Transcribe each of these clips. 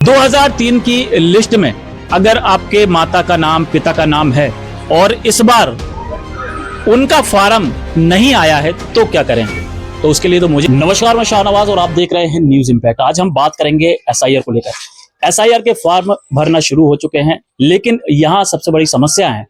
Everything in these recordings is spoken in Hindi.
2003 की लिस्ट में अगर आपके माता का नाम, पिता का नाम है और इस बार उनका फार्म नहीं आया है तो क्या करें? तो उसके लिए तो मुझे नमस्कार, मैं शाहनवाज और आप देख रहे हैं न्यूज इंपैक्ट। आज हम बात करेंगे एसआईआर को लेकर। एसआईआर के फॉर्म भरना शुरू हो चुके हैं, लेकिन यहाँ सबसे बड़ी समस्या है,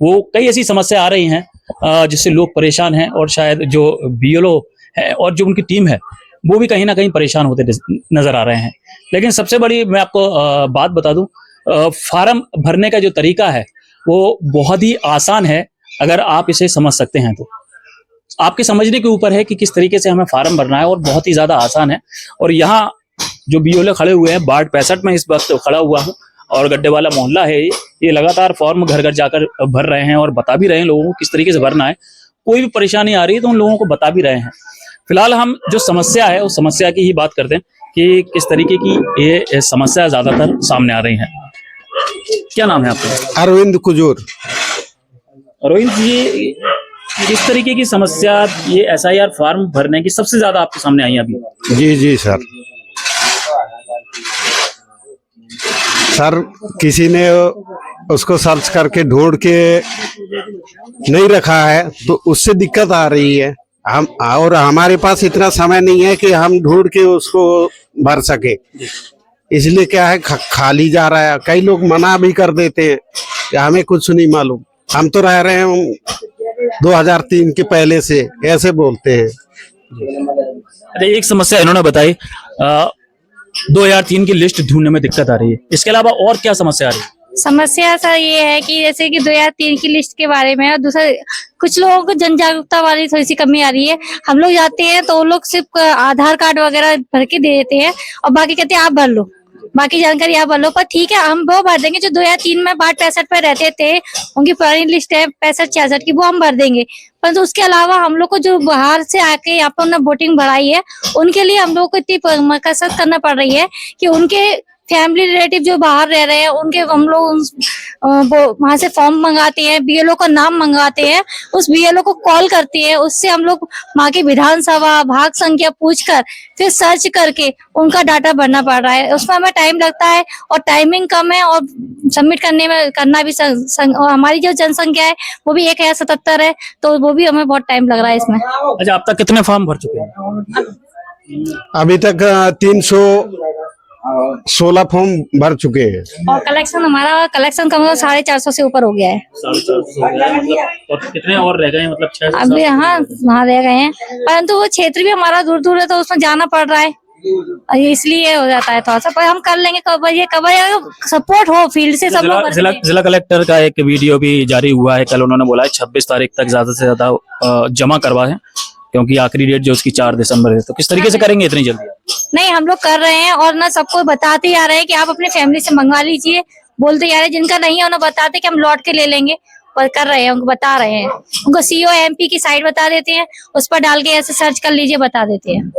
वो कई ऐसी समस्या आ रही हैं जिससे लोग परेशान हैं और शायद जो बीएलओ है और जो उनकी टीम है वो भी कहीं ना कहीं परेशान होते नजर आ रहे हैं। लेकिन सबसे बड़ी मैं आपको बात बता दूं, फार्म भरने का जो तरीका है वो बहुत ही आसान है अगर आप इसे समझ सकते हैं तो। आपके समझने के ऊपर है कि किस तरीके से हमें फार्म भरना है और बहुत ही ज्यादा आसान है। और यहाँ जो बीएलओ खड़े हुए हैं, वार्ड 65 में इस वक्त खड़ा हुआ हूँ और गड्ढे वाला मोहल्ला है, ये लगातार फॉर्म घर घर जाकर भर रहे हैं और बता भी रहे हैं लोगों को किस तरीके से भरना है। कोई भी परेशानी आ रही है तो उन लोगों को बता भी रहे हैं। फिलहाल हम जो समस्या है उस समस्या की ही बात करते हैं कि किस तरीके की ये समस्या ज्यादातर सामने आ रही है। क्या नाम है आपका? अरविंद कुजूर। अरविंद जी, किस तरीके की समस्या ये एसआईआर फॉर्म भरने की सबसे ज्यादा आपके सामने आई अभी? जी सर, किसी ने उसको सर्च करके ढूंढ के नहीं रखा है तो उससे दिक्कत आ रही है। हम और हमारे पास इतना समय नहीं है कि हम ढूंढ के उसको भर सके, इसलिए क्या है खाली जा रहा है। कई लोग मना भी कर देते हैं कि हमें कुछ नहीं मालूम, हम तो रह रहे हैं 2003 के पहले से, ऐसे बोलते हैं। अरे एक समस्या इन्होंने बताई, 2003 की लिस्ट ढूंढने में दिक्कत आ रही है, इसके अलावा और क्या समस्या आ रही है? समस्या सर ये है कि जैसे कि 2003 की लिस्ट के बारे में और दूसरा कुछ लोगों को जन जागरूकता वाली थोड़ी सी कमी आ रही है। हम लोग जाते हैं तो वो लोग सिर्फ आधार कार्ड वगैरह भर के दे देते हैं और बाकी कहते हैं आप भर लो, बाकी जानकारी आप भर लो। पर ठीक है, हम वो भर देंगे जो 2003 में वार्ड 65 पे रहते थे, उनकी पुरानी लिस्ट है 65-66 की, वो हम भर देंगे। परंतु उसके अलावा हम लोग को जो बाहर से आके यहाँ पर उन्होंने वोटिंग बढ़ाई है, उनके लिए हम लोग को इतनी कसरत करना पड़ रही है कि उनके फैमिली रिलेटिव जो बाहर रह रहे हैं उनके हम लोग वहां से फॉर्म मंगाते हैं, बीएलओ का नाम मंगाते हैं, उस बीएलओ को कॉल करते हैं, उससे हम लोग वहां की विधानसभा भाग संख्या पूछकर फिर सर्च करके उनका डाटा भरना पड़ रहा है। उसमें हमें टाइम लगता है और टाइमिंग कम है और सबमिट करने में करना भी और हमारी जो जनसंख्या है वो भी 1077 है, तो वो भी हमें बहुत टाइम लग रहा है इसमें। अच्छा, अब तक कितने फॉर्म भर चुके हैं? अभी तक 316 फॉर्म भर चुके हैं और हमारा कलेक्शन कम 450 से ऊपर हो गया है। 450 और कितने और रह गए? मतलब 6 अभी हाँ रह गए हैं, परंतु वो क्षेत्र भी हमारा दूर दूर है तो उसमें जाना पड़ रहा है, इसलिए हो जाता है थोड़ा सा। पर हम कर लेंगे, कब सपोर्ट हो फील्ड से सब लोग। जिला कलेक्टर का एक वीडियो भी जारी हुआ है, कल उन्होंने बोला है 26 तारीख तक ज्यादा से ज्यादा जमा करवा है, क्योंकि आखिरी डेट जो उसकी 4 दिसंबर है। तो किस तरीके से करेंगे इतनी जल्दी? नहीं, हम लोग कर रहे हैं और ना सबको बताते जा रहे हैं कि आप अपने फैमिली से मंगवा लीजिए, बोलते जा रहे हैं। जिनका नहीं है उन्हें बताते कि हम लौट के ले लेंगे, पर कर रहे हैं, उनको बता रहे हैं। उनको सीओ एमपी की साइट बता देते हैं, उस पर डाल के ऐसे सर्च कर लीजिए, बता देते हैं।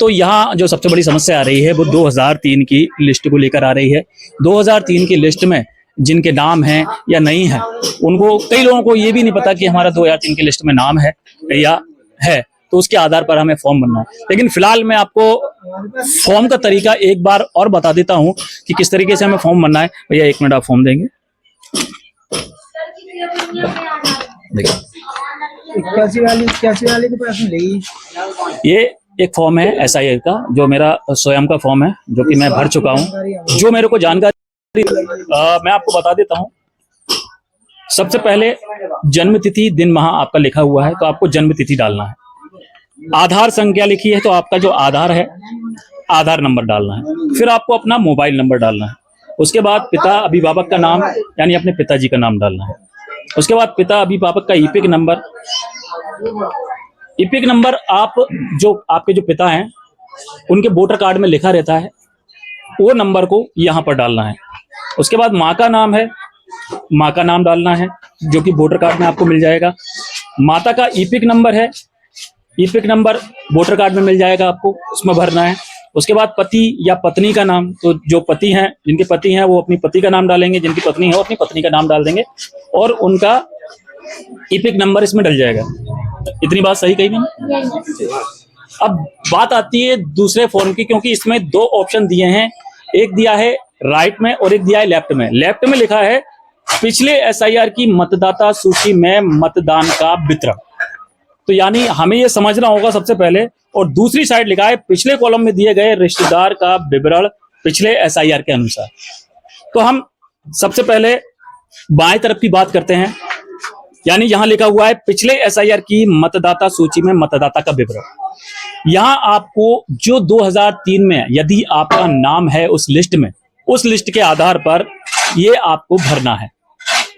तो यहाँ जो सबसे बड़ी समस्या आ रही है वो 2003 की लिस्ट को लेकर आ रही है। 2003 की लिस्ट में जिनके नाम हैं या नहीं है, उनको, कई लोगों को ये भी नहीं पता कि हमारा 2003 की लिस्ट में नाम है या है, तो उसके आधार पर हमें फॉर्म भरना है। लेकिन फिलहाल मैं आपको फॉर्म का तरीका एक बार और बता देता हूं कि किस तरीके से हमें फॉर्म भरना है। भैया 1 मिनट, आप फॉर्म देंगे? ये एक फॉर्म है एसआईआर का, जो मेरा स्वयं का फॉर्म है, जो कि मैं भर चुका हूं। जो मेरे को जानकारी मैं आपको बता देता हूं। सबसे पहले जन्म तिथि, दिन माह आपका लिखा हुआ है तो आपको जन्म तिथि डालना है। आधार संख्या लिखी है तो आपका जो आधार है, आधार नंबर डालना है। फिर आपको अपना मोबाइल नंबर डालना है। उसके बाद पिता अभिभावक का नाम, यानी अपने पिताजी का नाम डालना है। उसके बाद पिता अभिभावक का ईपिक नंबर। ईपिक नंबर आपके जो पिता हैं उनके वोटर कार्ड में लिखा रहता है, वो नंबर को यहाँ पर डालना है। उसके बाद माँ का नाम है, माँ का नाम डालना है, जो कि वोटर कार्ड में आपको मिल जाएगा। माता का ईपिक नंबर है, ईपिक नंबर वोटर कार्ड में मिल जाएगा आपको, उसमें भरना है। उसके बाद पति या पत्नी का नाम, तो जो पति हैं, जिनके पति हैं वो अपनी पति का नाम डालेंगे, जिनकी पत्नी है वो अपनी पत्नी का नाम डाल देंगे और उनका ईपिक नंबर इसमें डल जाएगा। इतनी बात सही कही मैंने? अब बात आती है दूसरे फॉर्म की, क्योंकि इसमें दो ऑप्शन दिए हैं, एक दिया है राइट में और एक दिया है लेफ्ट में। लेफ्ट में लिखा है पिछले एसआईआर की मतदाता सूची में मतदान का वितरण, तो यानी हमें यह समझना होगा सबसे पहले। और दूसरी साइड लिखा है पिछले कॉलम में दिए गए रिश्तेदार का विवरण पिछले एसआईआर के अनुसार। तो हम सबसे पहले बाएं तरफ की बात करते हैं, यानी यहां लिखा हुआ है पिछले एसआईआर की मतदाता सूची में मतदाता का विवरण। यहां आपको जो 2003 में यदि आपका नाम है उस लिस्ट में, उस लिस्ट के आधार पर ये आपको भरना है।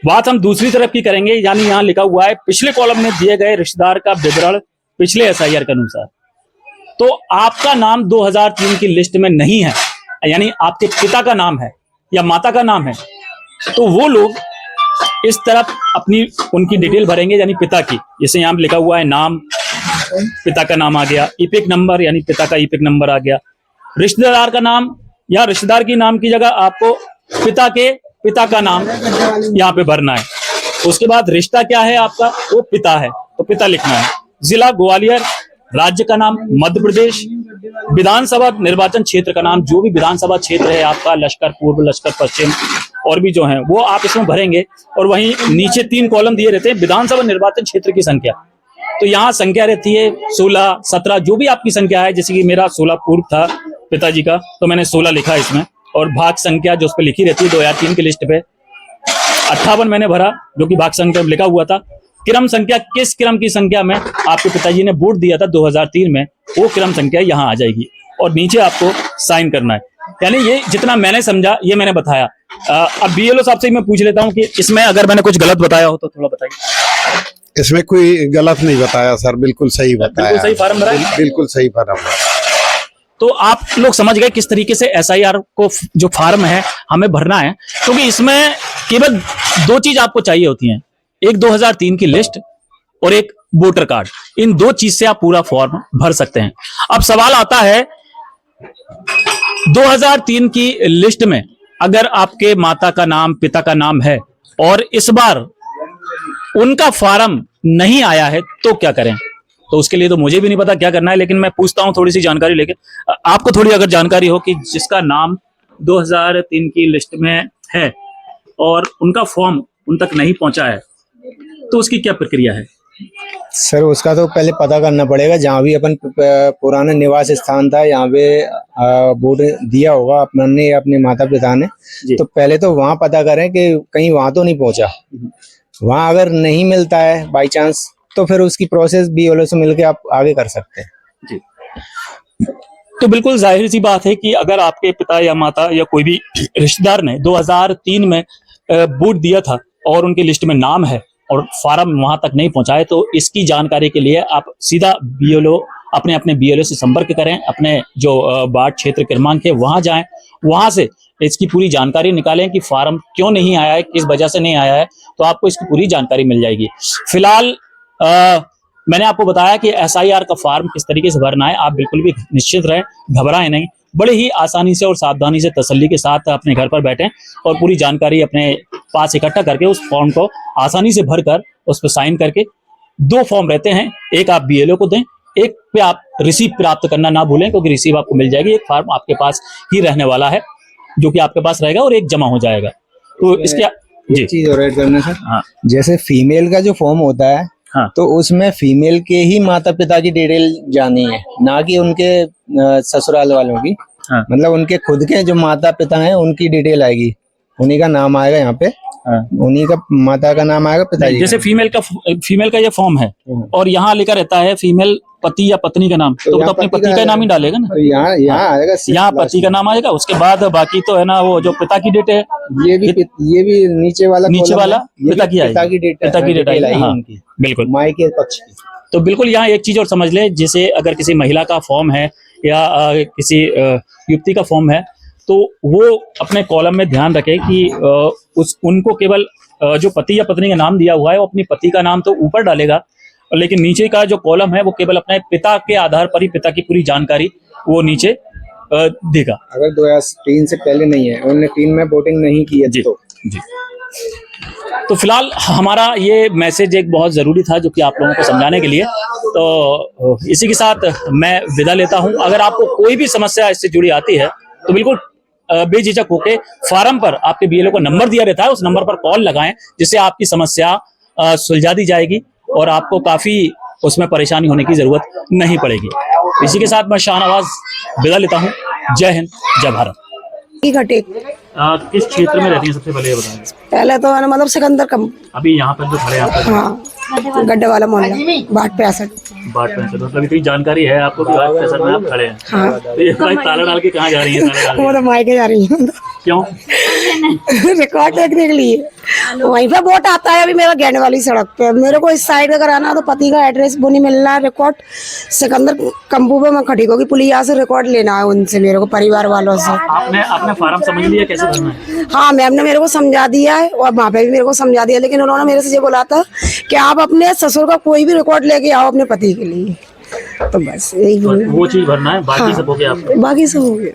बात हम दूसरी तरफ की करेंगे, यानी यहां लिखा हुआ है पिछले कॉलम में दिए गए रिश्तेदार का विवरण पिछले एसआईआर के अनुसार। तो आपका नाम 2003 की लिस्ट में नहीं है, यानी आपके पिता का नाम है या माता का नाम है, तो वो लोग इस तरफ अपनी उनकी डिटेल भरेंगे, यानी पिता की। जैसे यहाँ लिखा हुआ है नाम, पिता का नाम आ गया, ईपिक नंबर यानी पिता का ईपिक नंबर आ गया। रिश्तेदार का नाम या रिश्तेदार की नाम की जगह आपको पिता का नाम यहाँ पे भरना है। उसके बाद रिश्ता क्या है आपका, वो पिता है तो पिता लिखना है। जिला ग्वालियर, राज्य का नाम मध्य प्रदेश, विधानसभा निर्वाचन क्षेत्र का नाम, जो भी विधानसभा क्षेत्र है आपका, लश्कर पूर्व, लश्कर पश्चिम और भी जो है वो आप इसमें भरेंगे। और वहीं नीचे 3 कॉलम दिए रहते हैं विधानसभा निर्वाचन क्षेत्र की संख्या, तो यहाँ संख्या रहती है 16, 17, जो भी आपकी संख्या है। जैसे कि मेरा 16 पूर्व था पिताजी का, तो मैंने 16 लिखा इसमें। और भाग संख्या जो उस पर लिखी रहती है 2003 की लिस्ट पे 58 मैंने भरा, जो कि भाग संख्या लिखा हुआ था। क्रम संख्या, किस क्रम की संख्या में आपके पिताजी ने वोट दिया था 2003 में, वो क्रम संख्या यहाँ आ जाएगी और नीचे आपको साइन करना है। यानी ये जितना मैंने समझा ये मैंने बताया। अब बीएलओ साहब से मैं पूछ लेता हूँ कि इसमें अगर मैंने कुछ गलत बताया हो तो थोड़ा बताइए। इसमें कोई गलत नहीं बताया सर, बिल्कुल सही बताया। बिल्कुल सही फार्म भरा है? बिल्कुल सही फार्म भरा। तो आप लोग समझ गए किस तरीके से एसआईआर को जो फार्म है हमें भरना है, क्योंकि इसमें केवल 2 चीज आपको चाहिए होती हैं, एक 2003 की लिस्ट और एक वोटर कार्ड। इन 2 चीज से आप पूरा फॉर्म भर सकते हैं। अब सवाल आता है 2003 की लिस्ट में अगर आपके माता का नाम, पिता का नाम है और इस बार उनका फार्म नहीं आया है तो क्या करें? तो उसके लिए तो मुझे भी नहीं पता क्या करना है, लेकिन मैं पूछता हूं थोड़ी सी जानकारी लेके। आपको थोड़ी अगर जानकारी हो कि जिसका नाम 2003 की लिस्ट में है और उनका फॉर्म उन तक नहीं पहुंचा है, तो उसकी क्या प्रक्रिया है? सर उसका तो पहले पता करना पड़ेगा, जहाँ भी अपन पुराना निवास स्थान था यहाँ पे वोट दिया होगा अपने अपने माता पिता ने, तो पहले तो वहाँ पता करें कि कहीं वहाँ तो नहीं पहुंचा। वहाँ अगर नहीं मिलता है बाई चांस, तो फिर उसकी प्रोसेस बीएलओ से मिलके आप आगे कर सकते हैं। जी। तो बिल्कुल जाहिर सी बात है कि अगर आपके पिता या माता या कोई भी रिश्तेदार ने 2003 में वोट दिया था और उनकी लिस्ट में नाम है और फार्म वहां तक नहीं पहुंचा है, तो इसकी जानकारी के लिए आप सीधा बीएलओ अपने बीएलओ से संपर्क करें। अपने जो वार्ड क्षेत्र क्रमांक है वहां जाएं, वहां से इसकी पूरी जानकारी निकालें कि फार्म क्यों नहीं आया है, किस वजह से नहीं आया है, तो आपको इसकी पूरी जानकारी मिल जाएगी। फिलहाल मैंने आपको बताया कि एसआईआर का फार्म किस तरीके से भरना है। आप बिल्कुल भी निश्चित रहें, घबराएं नहीं, बड़े ही आसानी से और सावधानी से तसल्ली के साथ अपने घर पर बैठें और पूरी जानकारी अपने पास इकट्ठा करके उस फॉर्म को आसानी से भरकर उस पर साइन करके 2 फॉर्म रहते हैं, एक आप बीएलओ को दें, एक पे आप रिसीव प्राप्त करना ना भूलें, क्योंकि रिसीव आपको मिल जाएगी। एक फॉर्म आपके पास ही रहने वाला है जो कि आपके पास रहेगा और एक जमा हो जाएगा। तो इसके जी चीज और ऐड करना सर, हाँ, जैसे फीमेल का जो फॉर्म होता है, हाँ, तो उसमें फीमेल के ही माता पिता की डिटेल जानी है, ना कि उनके ससुराल वालों की। हाँ, मतलब उनके खुद के जो माता पिता हैं उनकी डिटेल आएगी, उन्हीं का नाम आएगा यहाँ पे, हाँ, उन्हीं का माता का नाम आएगा, पिताजी जैसे फीमेल का ये फॉर्म है और यहाँ लिखा रहता है फीमेल पति या पत्नी का नाम, तो अपने पति का नाम ही डालेगा ना, यहाँ आएगा, यहाँ पति का नाम आएगा। उसके बाद बाकी तो है ना वो जो पिता की डेट है, ये भी नीचे वाला पिता की डेट आएगी। हाँ, बिल्कुल, माई के पक्ष की। तो बिल्कुल यहाँ एक चीज और समझ ले, जैसे अगर किसी महिला का फॉर्म है या किसी युवती का फॉर्म है, तो वो अपने कॉलम में ध्यान रखे कि उनको केवल जो पति या पत्नी का नाम दिया हुआ है वो अपनी पति का नाम तो ऊपर डालेगा, लेकिन नीचे का जो कॉलम है वो केवल अपने पिता के आधार पर ही पिता की पूरी जानकारी वो नीचे देगा। अगर 2003 से पहले नहीं है, उन्होंने 3 में वोटिंग नहीं की है जी, तो जी। तो फिलहाल हमारा ये मैसेज एक बहुत जरूरी था जो कि आप लोगों को समझाने के लिए। तो इसी के साथ मैं विदा लेता हूं। अगर आपको कोई भी समस्या इससे जुड़ी आती है तो बिल्कुल बेझिझक होके फार्म पर आपके बीएलओ को नंबर दिया रहता है, उस नंबर पर कॉल लगाएं, जिससे आपकी समस्या सुलझा दी जाएगी और आपको काफी उसमें परेशानी होने की जरूरत नहीं पड़ेगी। इसी के साथ मैं शाहनवाज विदा लेता हूं। जय हिंद, जय भारत। घटे किस क्षेत्र में रहती हैं सबसे पहले ये बताएं। पहले तो है ना मतलब सिकंदर कम, अभी यहाँ पर जो खड़े हैं आप हाँ गड्ढे वाला मोहल्ला बाट 65। बाट में से मतलब इतनी जानकारी है आपको कि बाट 65 में आप खड़े हैं। हाँ तो ये भाई ताला डाल के कहाँ जा रही है? ताला डाल वो तो मायके जा रही है के क्यों? रिकॉर्ड देखने के लिए। वहीं पे वोट आता है। अभी मेरा गेंद वाली सड़क पे मेरे को इस साइड अगर आना तो पति का एड्रेस वो नहीं मिल रहा है। रिकॉर्ड सिकंदर कंपू पे मैं खड़ी होगी, पुलिया से रिकॉर्ड लेना है उनसे, मेरे को परिवार वालों से। आपने फार्म समझ लिया कैसे भरना है? हाँ मैम ने मेरे को समझा दिया है और वहाँ पे भी मेरे को समझा दिया, लेकिन उन्होंने मेरे से ये बोला था कि आप अपने ससुर का कोई भी रिकॉर्ड लेके आओ अपने पति के लिए। तो बस यही वो चीज भरना है, बाकी सब हो गया आपका? बाकी सब हो गया।